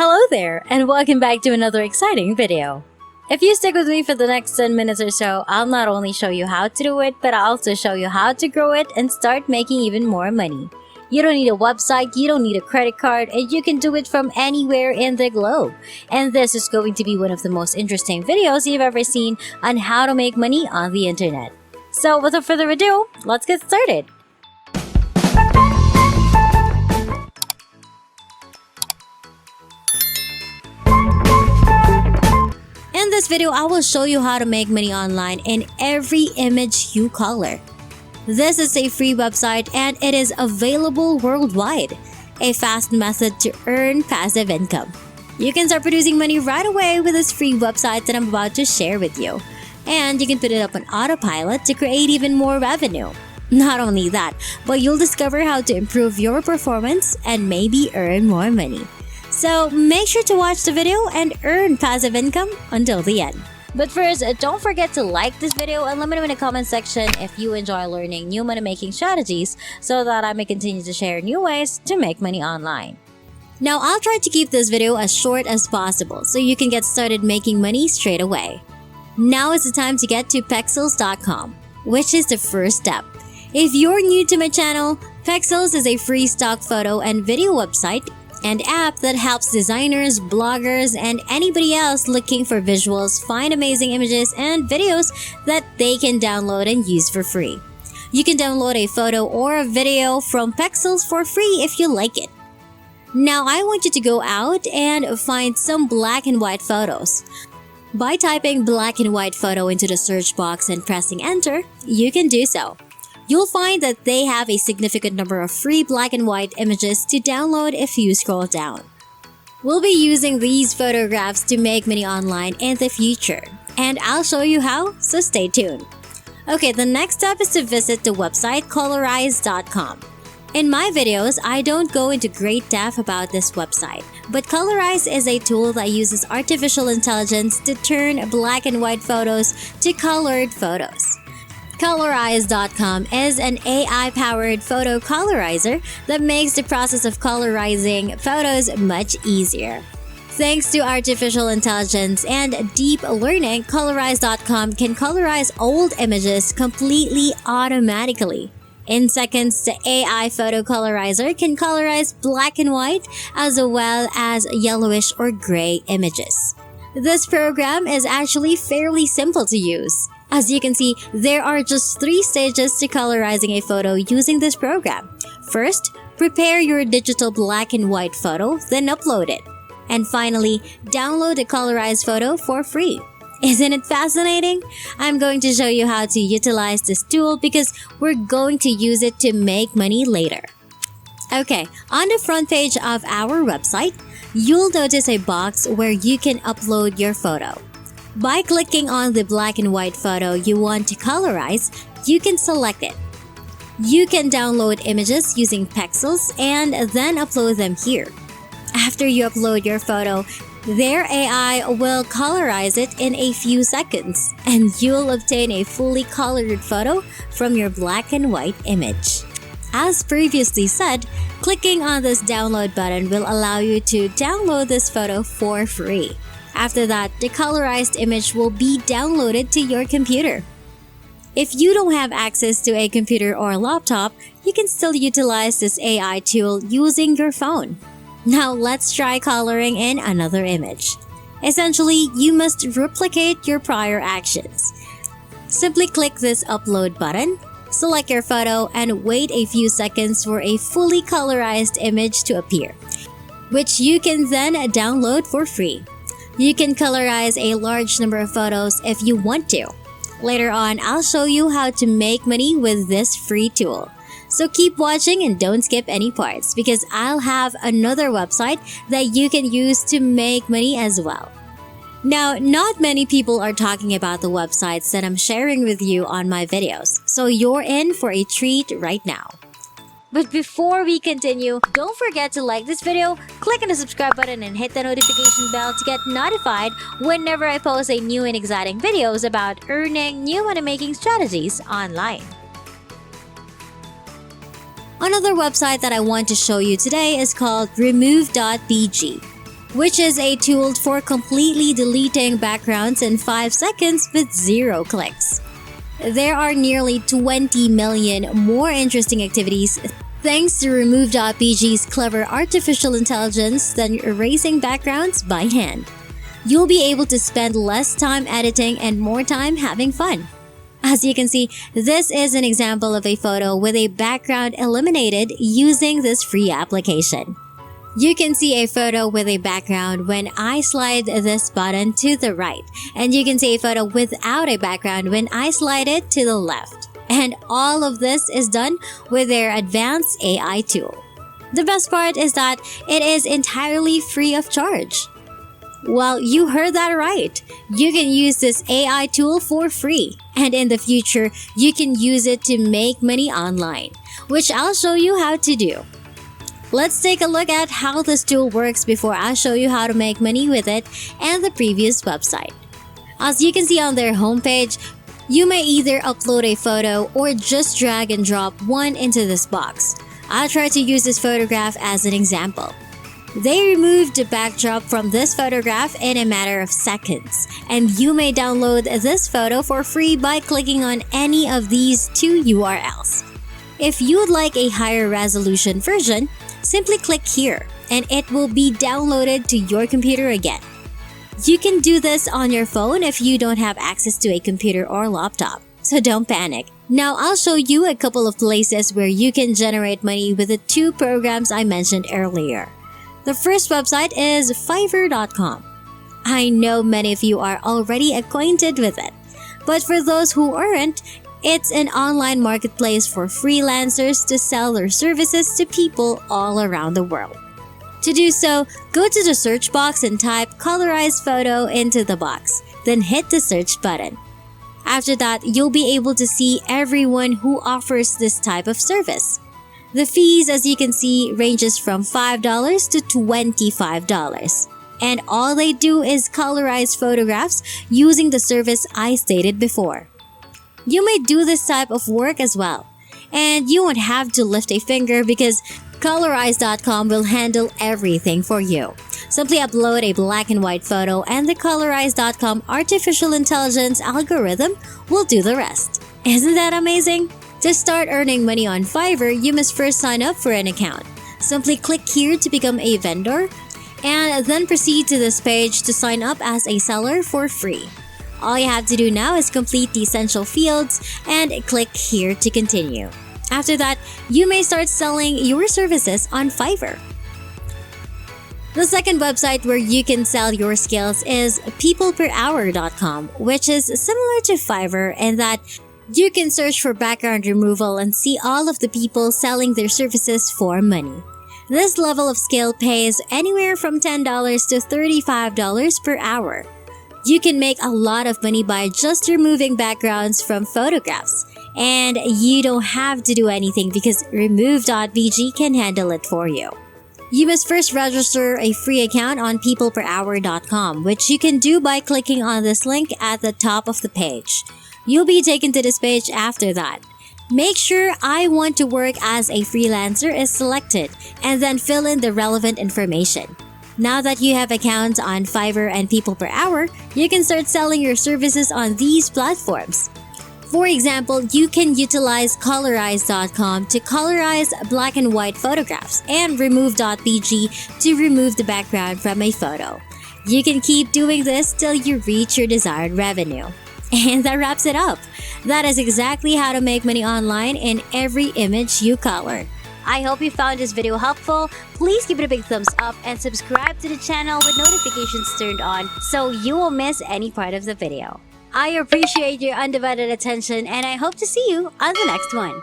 Hello there, and welcome back to another exciting video. If you stick with me for the next 10 minutes or so, I'll not only show you how to do it, but I'll also show you how to grow it and start making even more money. You don't need a website, you don't need a credit card, and you can do it from anywhere in the globe. And this is going to be one of the most interesting videos you've ever seen on how to make money on the internet. So without further ado, let's get started. In this video, I will show you how to make money online in every image you color. This is a free website and it is available worldwide, a fast method to earn passive income. You can start producing money right away with this free website that I'm about to share with you. And you can put it up on autopilot to create even more revenue. Not only that, but you'll discover how to improve your performance and maybe earn more money. So make sure to watch the video and earn passive income until the end. But first, don't forget to like this video and let me know in the comment section if you enjoy learning new money making strategies so that I may continue to share new ways to make money online. Now, I'll try to keep this video as short as possible so you can get started making money straight away. Now is the time to get to Pexels.com, which is the first step. If you're new to my channel, Pexels is a free stock photo and video website and app that helps designers, bloggers, and anybody else looking for visuals find amazing images and videos that they can download and use for free. You can download a photo or a video from Pexels for free if you like it. Now I want you to go out and find some black and white photos. By typing black and white photo into the search box and pressing enter, you can do so. You'll find that they have a significant number of free black and white images to download if you scroll down. We'll be using these photographs to make money online in the future, and I'll show you how, so stay tuned. Okay, the next step is to visit the website Colorize.com. In my videos, I don't go into great depth about this website, but Colorize is a tool that uses artificial intelligence to turn black and white photos to colored photos. Colorize.com is an AI-powered photo colorizer that makes the process of colorizing photos much easier. Thanks to artificial intelligence and deep learning, Colorize.com can colorize old images completely automatically. In seconds, the AI photo colorizer can colorize black and white as well as yellowish or gray images. This program is actually fairly simple to use. As you can see, there are just 3 stages to colorizing a photo using this program. First, prepare your digital black and white photo, then upload it. And finally, download a colorized photo for free. Isn't it fascinating? I'm going to show you how to utilize this tool because we're going to use it to make money later. Okay, on the front page of our website, you'll notice a box where you can upload your photo. By clicking on the black and white photo you want to colorize, you can select it. You can download images using Pexels and then upload them here. After you upload your photo, their AI will colorize it in a few seconds, and you'll obtain a fully colored photo from your black and white image. As previously said, clicking on this download button will allow you to download this photo for free. After that, the colorized image will be downloaded to your computer. If you don't have access to a computer or laptop, you can still utilize this AI tool using your phone. Now let's try coloring in another image. Essentially, you must replicate your prior actions. Simply click this upload button, select your photo, and wait a few seconds for a fully colorized image to appear, which you can then download for free. You can colorize a large number of photos if you want to. Later on, I'll show you how to make money with this free tool. So keep watching and don't skip any parts because I'll have another website that you can use to make money as well. Now, not many people are talking about the websites that I'm sharing with you on my videos, so you're in for a treat right now. But before we continue, don't forget to like this video, click on the subscribe button and hit the notification bell to get notified whenever I post a new and exciting videos about earning new money making strategies online. Another website that I want to show you today is called Remove.bg. which is a tool for completely deleting backgrounds in 5 seconds with 0 clicks. There are nearly 20 million more interesting activities thanks to Remove.bg's clever artificial intelligence than erasing backgrounds by hand. You'll be able to spend less time editing and more time having fun. As you can see, this is an example of a photo with a background eliminated using this free application. You can see a photo with a background when I slide this button to the right, and you can see a photo without a background when I slide it to the left. And all of this is done with their advanced AI tool. The best part is that it is entirely free of charge. Well, you heard that right. You can use this AI tool for free, and in the future, you can use it to make money online, which I'll show you how to do. Let's take a look at how this tool works before I show you how to make money with it and the previous website. As you can see on their homepage, you may either upload a photo or just drag and drop one into this box. I'll try to use this photograph as an example. They removed the backdrop from this photograph in a matter of seconds, and you may download this photo for free by clicking on any of these 2 URLs. If you'd like a higher resolution version, simply click here, and it will be downloaded to your computer again. You can do this on your phone if you don't have access to a computer or laptop, so don't panic. Now I'll show you a couple of places where you can generate money with the 2 programs I mentioned earlier. The first website is Fiverr.com. I know many of you are already acquainted with it, but for those who aren't, it's an online marketplace for freelancers to sell their services to people all around the world. To do so, go to the search box and type colorized photo into the box, then hit the search button. After that, you'll be able to see everyone who offers this type of service. The fees, as you can see, ranges from $5 to $25. And all they do is colorize photographs using the service I stated before. You may do this type of work as well, and you won't have to lift a finger because Colorize.com will handle everything for you. Simply upload a black and white photo and the Colorize.com artificial intelligence algorithm will do the rest. Isn't that amazing? To start earning money on Fiverr, you must first sign up for an account. Simply click here to become a vendor, and then proceed to this page to sign up as a seller for free. All you have to do now is complete the essential fields and click here to continue. After that, you may start selling your services on Fiverr. The second website where you can sell your skills is peopleperhour.com, which is similar to Fiverr in that you can search for background removal and see all of the people selling their services for money. This level of skill pays anywhere from $10 to $35 per hour. You can make a lot of money by just removing backgrounds from photographs. And you don't have to do anything because Remove.bg can handle it for you. You must first register a free account on peopleperhour.com, which you can do by clicking on this link at the top of the page. You'll be taken to this page after that. Make sure I want to work as a freelancer is selected, and then fill in the relevant information. Now that you have accounts on Fiverr and People Per Hour, you can start selling your services on these platforms. For example, you can utilize Colorize.com to colorize black and white photographs and Remove.bg to remove the background from a photo. You can keep doing this till you reach your desired revenue. And that wraps it up. That is exactly how to make money online in every image you color. I hope you found this video helpful. Please give it a big thumbs up and subscribe to the channel with notifications turned on so you won't miss any part of the video. I appreciate your undivided attention and I hope to see you on the next one.